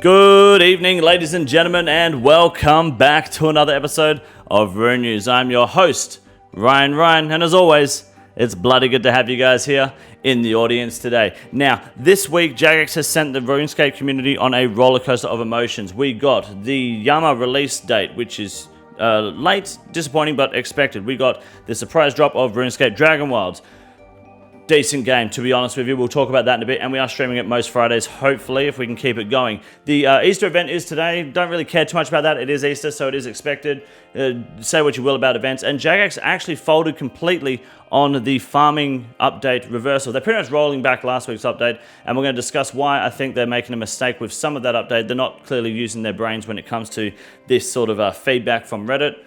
Good evening, ladies and gentlemen, and welcome back to another episode of Rune News. I'm your host, Ryan, and as always, it's bloody good to have you guys here in the audience today. Now, this week, Jagex has sent the RuneScape community on a roller coaster of emotions. We got the Yama release date, which is late, disappointing, but expected. We got the surprise drop of RuneScape Dragon Wilds. Decent game, to be honest with you. We'll talk about that in a bit, and we are streaming it most Fridays, hopefully, if we can keep it going. The Easter event is today. Don't really care too much about that. It is Easter, so it is expected. Say what you will about events. And Jagex actually folded completely on the farming update reversal. They're pretty much rolling back last week's update, and we're going to discuss why I think they're making a mistake with some of that update. They're not clearly using their brains when it comes to this sort of feedback from Reddit.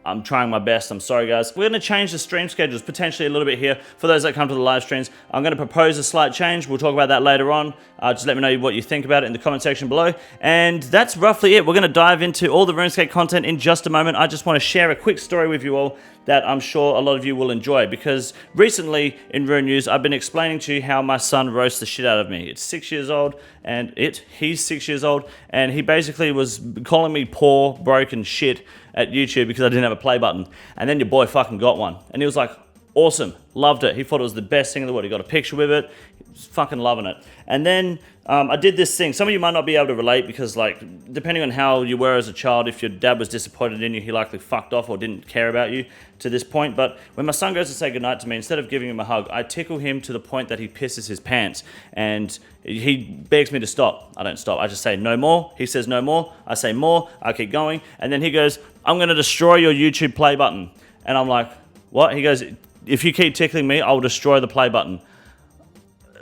I'm trying my best. I'm sorry, guys. We're going to change the stream schedules potentially a little bit here for those that come to the live streams. I'm going to propose a slight change. We'll talk about that later on. Just let me know what you think about it in the comment section below. And that's roughly it. We're going to dive into all the RuneScape content in just a moment. I just want to share a quick story with you all that I'm sure a lot of you will enjoy, because recently in Rune News, I've been explaining to you how my son roasts the shit out of me. It's 6 years old, and he's 6 years old, and he basically was calling me poor, broken shit at YouTube because I didn't have a play button. And then your boy fucking got one. And he was like, awesome, loved it. He thought it was the best thing in the world. He got a picture with it. He was fucking loving it. And then I did this thing. Some of you might not be able to relate because, like, depending on how you were as a child, if your dad was disappointed in you, he likely fucked off or didn't care about you to this point. But when my son goes to say goodnight to me, instead of giving him a hug, I tickle him to the point that he pisses his pants. And he begs me to stop. I don't stop. I just say no more. He says no more. I say more. I keep going. And then he goes, I'm going to destroy your YouTube play button. And I'm like, what? He goes, if you keep tickling me, I'll destroy the play button.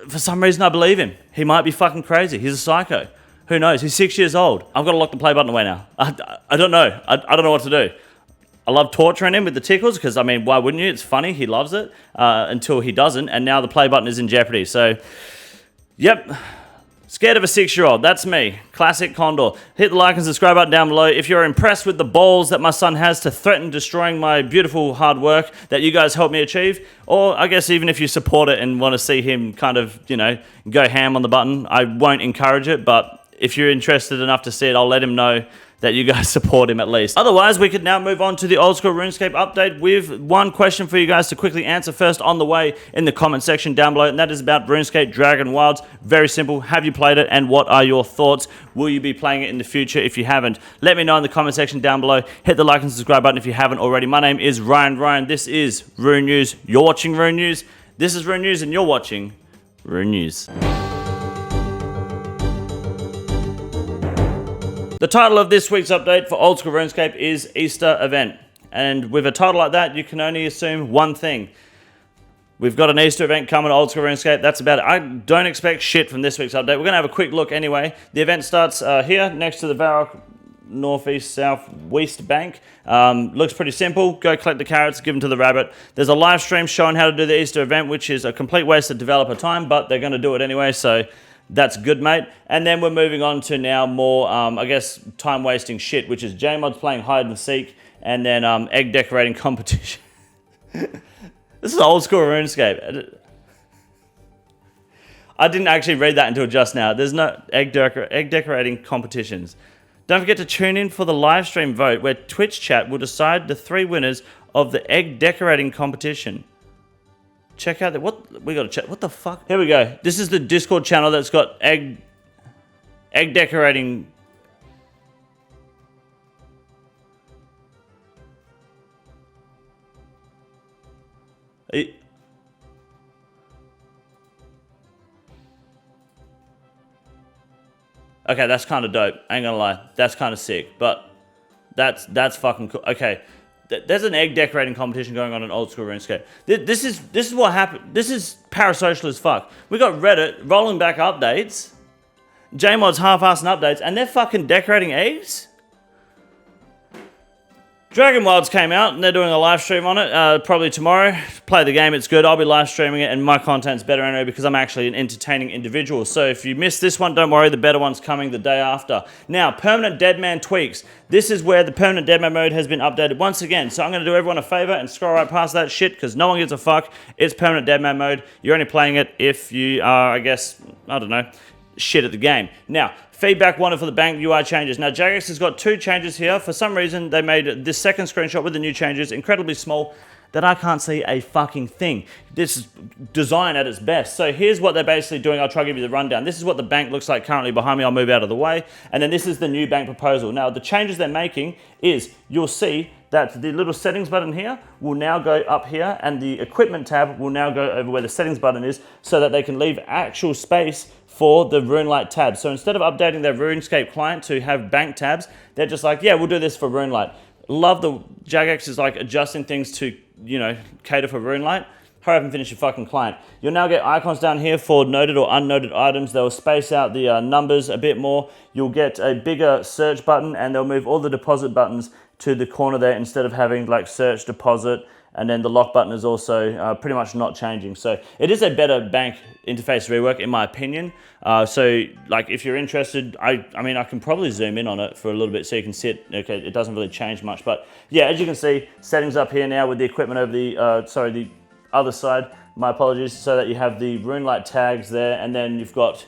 For some reason, I believe him. He might be fucking crazy. He's a psycho. Who knows? He's 6 years old. I've got to lock the play button away now. I don't know. I don't know what to do. I love torturing him with the tickles because, I mean, why wouldn't you? It's funny. He loves it until he doesn't. And now the play button is in jeopardy. So, yep. Scared of a 6-year-old. That's me. Classic Condor. Hit the like and subscribe button down below if you're impressed with the balls that my son has to threaten destroying my beautiful hard work that you guys helped me achieve. Or I guess even if you support it and want to see him kind of, you know, go ham on the button. I won't encourage it, but if you're interested enough to see it, I'll let him know that you guys support him at least. Otherwise, we could now move on to the Oldschool Runescape update with one question for you guys to quickly answer first on the way in the comment section down below, and that is about RuneScape Dragon Wilds. Very simple. Have you played it, and what are your thoughts? Will you be playing it in the future if you haven't? Let me know in the comment section down below. Hit the like and subscribe button if you haven't already. My name is Ryan. This is Rune News. You're watching Rune News. This is Rune News, and you're watching Rune News. The title of this week's update for Oldschool Runescape is Easter Event. And with a title like that, you can only assume one thing. We've got an Easter event coming to Oldschool Runescape. That's about it. I don't expect shit from this week's update. We're going to have a quick look anyway. The event starts here, next to the Varrock northeast southwest bank. Looks pretty simple. Go collect the carrots, give them to the rabbit. There's a live stream showing how to do the Easter event, which is a complete waste of developer time, but they're going to do it anyway, so that's good, mate. And then we're moving on to now more, I guess, time-wasting shit, which is J-Mod's playing hide and seek, and then egg decorating competition. This is old school RuneScape. I didn't actually read that until just now. There's no egg decorating competitions. Don't forget to tune in for the live stream vote, where Twitch chat will decide the 3 winners of the egg decorating competition. Check out what we got to check. What the fuck? Here we go. This is the Discord channel that's got egg decorating. Okay, that's kind of dope. I ain't gonna lie. That's kind of sick, but that's fucking cool. Okay. There's an egg decorating competition going on in Old School RuneScape. This is what happened. This is parasocial as fuck. We got Reddit rolling back updates, J-Mod's half-assing updates, and they're fucking decorating eggs? Dragon Wilds came out, and they're doing a live stream on it, probably tomorrow. Play the game, it's good. I'll be live streaming it, and my content's better anyway because I'm actually an entertaining individual. So if you missed this one, don't worry, the better one's coming the day after. Now, Permanent Deadman tweaks. This is where the Permanent Deadman mode has been updated once again. So I'm going to do everyone a favor and scroll right past that shit because no one gives a fuck. It's Permanent Deadman mode. You're only playing it if you are, I guess, I don't know, shit at the game. Now, feedback wanted for the bank UI changes. Now, Jagex has got 2 changes here. For some reason, they made this second screenshot with the new changes incredibly small that I can't see a fucking thing. This is design at its best. So here's what they're basically doing. I'll try to give you the rundown. This is what the bank looks like currently behind me. I'll move out of the way. And then this is the new bank proposal. Now, the changes they're making is you'll see that the little settings button here will now go up here, and the equipment tab will now go over where the settings button is, so that they can leave actual space for the RuneLite tabs. So instead of updating their RuneScape client to have bank tabs, they're just like, yeah, we'll do this for RuneLite. Love the Jagex is like adjusting things to, you know, cater for RuneLite. Hurry up and finish your fucking client. You'll now get icons down here for noted or unnoted items. They'll space out the numbers a bit more. You'll get a bigger search button, and they'll move all the deposit buttons to the corner there instead of having like search, deposit, and then the lock button is also pretty much not changing. So it is a better bank interface rework in my opinion. So like if you're interested, I mean I can probably zoom in on it for a little bit so you can see it. Okay, it doesn't really change much, but yeah, as you can see, settings up here now with the equipment over the the other side. My apologies. So that you have the RuneLite tags there, and then you've got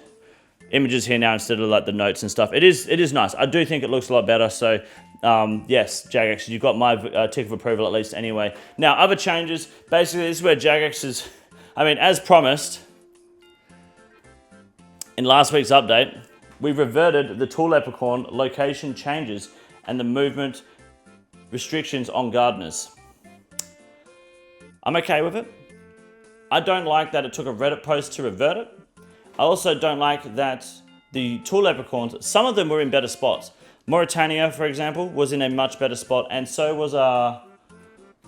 images here now instead of like the notes and stuff. It is nice. I do think it looks a lot better. So yes, Jagex, you've got my tick of approval at least anyway. Now, other changes. Basically, this is where Jagex is, I mean, as promised, in last week's update, we reverted the Tool Leprechaun location changes and the movement restrictions on gardeners. I'm okay with it. I don't like that it took a Reddit post to revert it. I also don't like that the Tool Leprechauns, some of them were in better spots. Mauritania, for example, was in a much better spot, and so was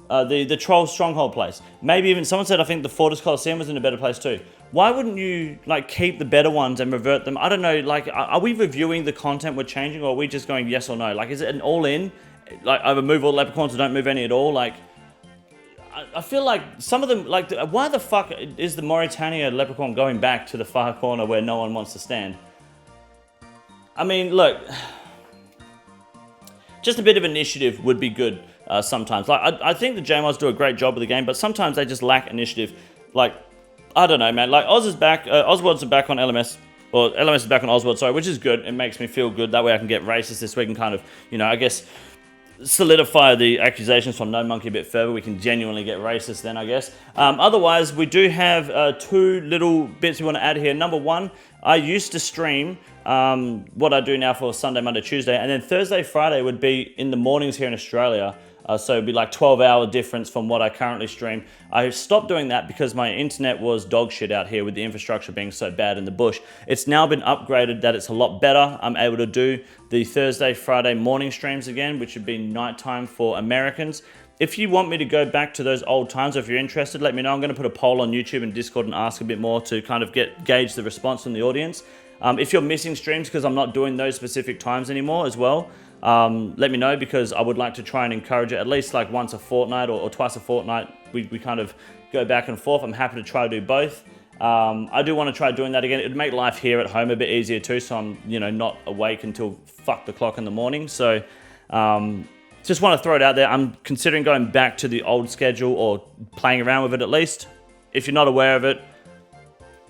the Troll Stronghold place. Maybe even someone said I think the Fortis Coliseum was in a better place too. Why wouldn't you like keep the better ones and revert them? I don't know. Like, are we reviewing the content we're changing, or are we just going yes or no? Like, is it an all-in? Like, I remove all leprechauns or don't move any at all? Like, I feel like some of them, like, why the fuck is the Mauritania leprechaun going back to the far corner where no one wants to stand? I mean, look, just a bit of initiative would be good sometimes. Like, I think the JMods do a great job of the game, but sometimes they just lack initiative. Like, I don't know, man. Like, Oz is back, Oswald's back on LMS, or LMS is back on Oswald, sorry, which is good. It makes me feel good. That way I can get racist this week and kind of, you know, I guess, solidify the accusations from No Monkey a bit further. We can genuinely get racist then, I guess. Otherwise, we do have 2 little bits we want to add here. Number 1, I used to stream what I do now for Sunday, Monday, Tuesday, and then Thursday, Friday would be in the mornings here in Australia. So it'd be like 12-hour difference from what I currently stream. I stopped doing that because my internet was dog shit out here with the infrastructure being so bad in the bush. It's now been upgraded that it's a lot better. I'm able to do the Thursday, Friday morning streams again, which would be nighttime for Americans. If you want me to go back to those old times, or if you're interested, let me know. I'm going to put a poll on YouTube and Discord and ask a bit more to kind of gauge the response from the audience. If you're missing streams because I'm not doing those specific times anymore as well, let me know, because I would like to try and encourage it at least like once a fortnight or twice a fortnight. We kind of go back and forth. I'm happy to try to do both. I do want to try doing that again. It'd make life here at home a bit easier too, so I'm, you know, not awake until fuck the clock in the morning. So just want to throw it out there. I'm considering going back to the old schedule, or playing around with it at least. If you're not aware of it,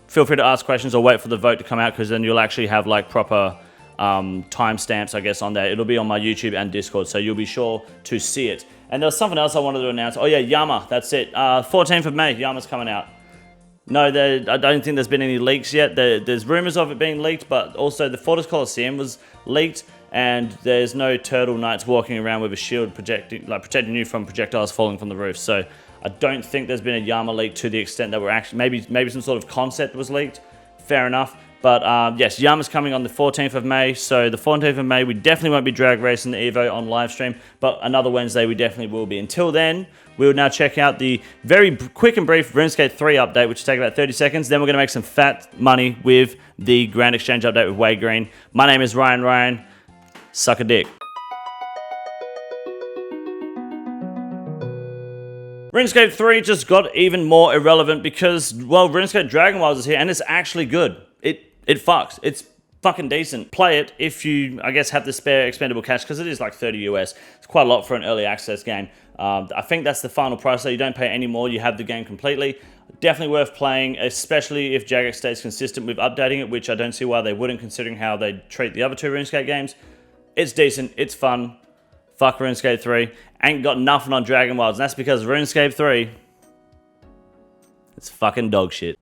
feel free to ask questions or wait for the vote to come out, because then you'll actually have like proper timestamps, I guess, on there. It'll be on my YouTube and Discord, so you'll be sure to see it. And there was something else I wanted to announce. Oh yeah, Yama, that's it. 14th of May, Yama's coming out. No, I don't think there's been any leaks yet. There's rumors of it being leaked, but also the Fortis Coliseum was leaked, and there's no turtle knights walking around with a shield protecting you from projectiles falling from the roof. So I don't think there's been a Yama leak to the extent that we're actually, maybe some sort of concept was leaked. Fair enough. But yes, Yama's coming on the 14th of May. So the 14th of May, we definitely won't be drag racing the Evo on live stream, but another Wednesday we definitely will be. Until then, we will now check out the very quick and brief RuneScape 3 update, which will take about 30 seconds. Then we're going to make some fat money with the Grand Exchange update with Way Green. My name is Ryan. Suck a dick. RuneScape 3 just got even more irrelevant because, well, RuneScape Dragon Wilds is here, and it's actually good. It fucks. It's fucking decent. Play it if you, I guess, have the spare expendable cash, because it is like 30 US. It's quite a lot for an early access game. I think that's the final price, so you don't pay any more. You have the game completely. Definitely worth playing, especially if Jagex stays consistent with updating it, which I don't see why they wouldn't, considering how they treat the other two RuneScape games. It's decent, it's fun. Fuck RuneScape 3. Ain't got nothing on Dragon Wilds, and that's because RuneScape 3, it's fucking dog shit.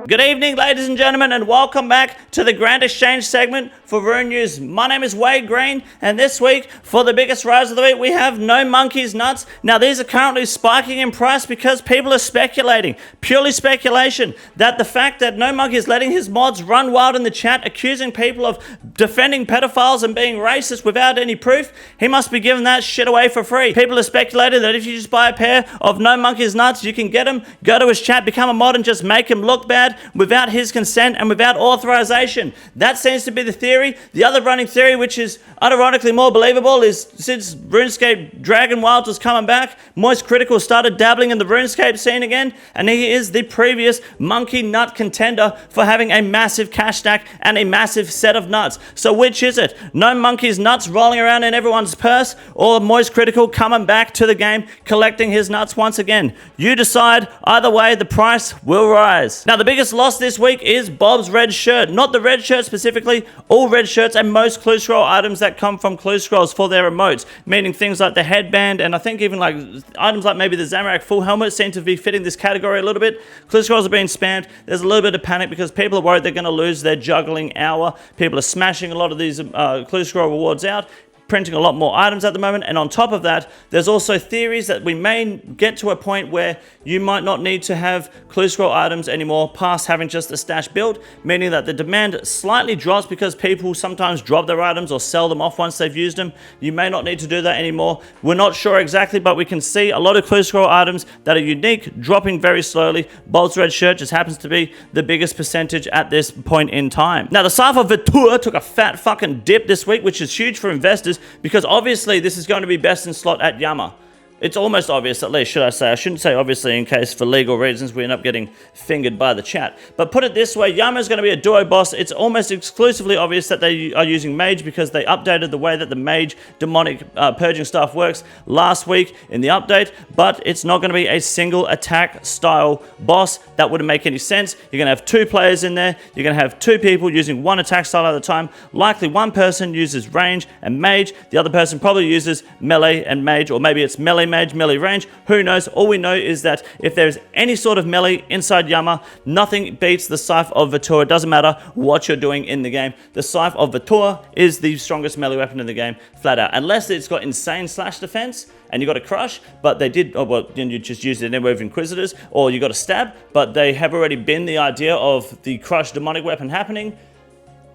Good evening, ladies and gentlemen, and welcome back to the Grand Exchange segment for Rune News. My name is Wade Green, and this week, for the biggest rise of the week, we have No Monkeys Nuts. Now, these are currently spiking in price because people are speculating, purely speculation, that the fact that No Monkey is letting his mods run wild in the chat, accusing people of defending pedophiles and being racist without any proof, he must be giving that shit away for free. People are speculating that if you just buy a pair of No Monkeys Nuts, you can get him, go to his chat, become a mod, and just make him look bad without his consent and without authorization. That seems to be the theory. The other running theory, which is unironically more believable, is since RuneScape Dragon Wilds was coming back, Moist Critical started dabbling in the RuneScape scene again, and he is the previous monkey nut contender for having a massive cash stack and a massive set of nuts. So which is it? No Monkeys Nuts rolling around in everyone's purse, or Moist Critical coming back to the game, collecting his nuts once again? You decide. Either way, the price will rise. Now, the biggest loss this week is Bob's red shirt. Not the red shirt specifically, all red shirts and most clue scroll items that come from clue scrolls for their emotes, meaning things like the headband, and I think even like items like maybe the Zamorak full helmet seem to be fitting this category a little bit. Clue scrolls are being spammed. There's a little bit of panic because people are worried they're going to lose their juggling hour. People are smashing a lot of these clue scroll rewards out, printing a lot more items at the moment, and on top of that, there's also theories that we may get to a point where you might not need to have clue scroll items anymore past having just a stash build, meaning that the demand slightly drops because people sometimes drop their items or sell them off once they've used them. You may not need to do that anymore. We're not sure exactly, but we can see a lot of clue scroll items that are unique dropping very slowly. Bolt's red shirt just happens to be the biggest percentage at this point in time. Now, the Cypher Vitur took a fat fucking dip this week, which is huge for investors, because obviously this is going to be best in slot at Yama. It's almost obvious, at least, should I say. I shouldn't say obviously in case for legal reasons we end up getting fingered by the chat. But put it this way, Yama is going to be a duo boss. It's almost exclusively obvious that they are using Mage because they updated the way that the Mage demonic purging stuff works last week in the update, but it's not going to be a single attack style boss. That wouldn't make any sense. You're going to have two players in there. You're going to have two people using one attack style at a time. Likely one person uses range and Mage. The other person probably uses melee and Mage, or maybe it's melee Mage, melee range, who knows? All we know is that if there's any sort of melee inside Yama, nothing beats the Scythe of Vitur. It doesn't matter what you're doing in the game. The Scythe of Vitur is the strongest melee weapon in the game, flat out. Unless it's got insane slash defense and you got a crush, but they did, oh, well, you just used it anywhere with Inquisitors, or you got a stab, but they have already been the idea of the crush demonic weapon happening.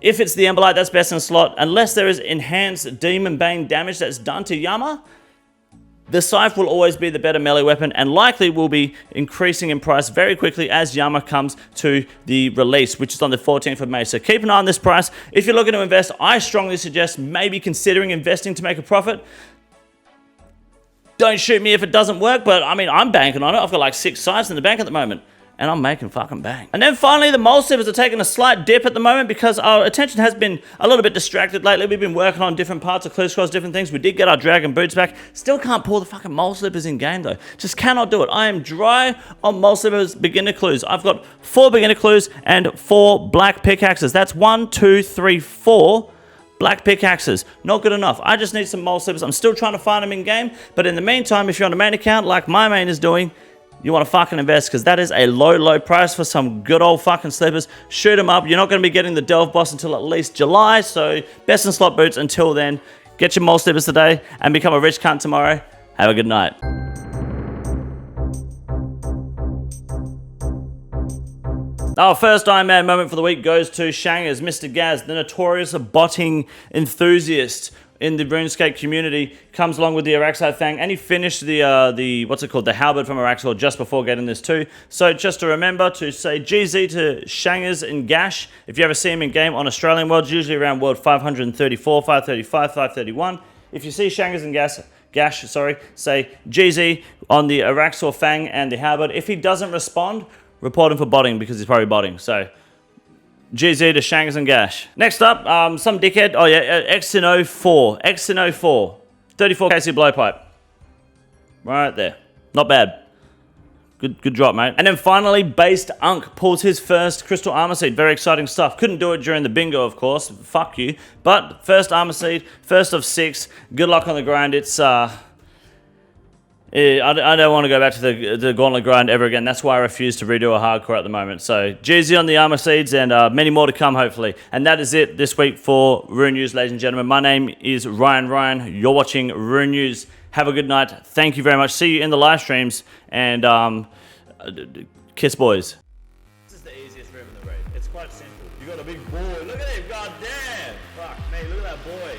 If it's the Emberlight, that's best in slot. Unless there is enhanced Demon Bane damage that's done to Yama, the Scythe will always be the better melee weapon and likely will be increasing in price very quickly as Yama comes to the release, which is on the 14th of May. So keep an eye on this price. If you're looking to invest, I strongly suggest maybe considering investing to make a profit. Don't shoot me if it doesn't work, but I mean, I'm banking on it. I've got like 6 Scythes in the bank at the moment, and I'm making fucking bang. And then finally, the mole slippers are taking a slight dip at the moment because our attention has been a little bit distracted lately. We've been working on different parts of clue scrolls, different things. We did get our dragon boots back. Still can't pull the fucking mole slippers in game though. Just cannot do it. I am dry on mole slippers beginner clues. I've got 4 beginner clues and 4 black pickaxes. That's 1, 2, 3, 4 black pickaxes. Not good enough. I just need some mole slippers. I'm still trying to find them in game, but in the meantime, if you're on a main account like my main is doing, you want to fucking invest because that is a low price for some good old fucking slippers. Shoot them up. You're not going to be getting the Delve boss until at least July, so best in slot boots until then. Get your mole slippers today and become a rich cunt tomorrow. Have a good night. Our first Ironman moment for the week goes to Shangers, Mr. Gaz, the notorious botting enthusiast in the RuneScape community, comes along with the Araxite Fang, and he finished the what's it called, the halberd from Araxor just before getting this too. So just to remember to say GZ to Shangers and Gash. If you ever see him in game on Australian worlds, usually around world 534, 535, 531. If you see Shangers and Gash, say GZ on the Araxor Fang and the halberd. If he doesn't respond, report him for botting because he's probably botting. So GZ to Shangs and Gash. Next up, some dickhead. Oh yeah, XN04. XN04. 34 KC blowpipe. Right there. Not bad. Good drop, mate. And then finally, Based Unk pulls his first Crystal Armor Seed. Very exciting stuff. Couldn't do it during the bingo, of course. Fuck you. But first Armor Seed, first of 6. Good luck on the grind. It's, I don't want to go back to the Gauntlet grind ever again. That's why I refuse to redo a hardcore at the moment. So, GZ on the Armor Seeds and many more to come, hopefully. And that is it this week for Rune News, ladies and gentlemen. My name is Ryan. You're watching Rune News. Have a good night. Thank you very much. See you in the live streams. And kiss, boys. This is the easiest room in the raid. It's quite simple. You got a big boy. Look at him. God damn. Fuck me. Look at that boy.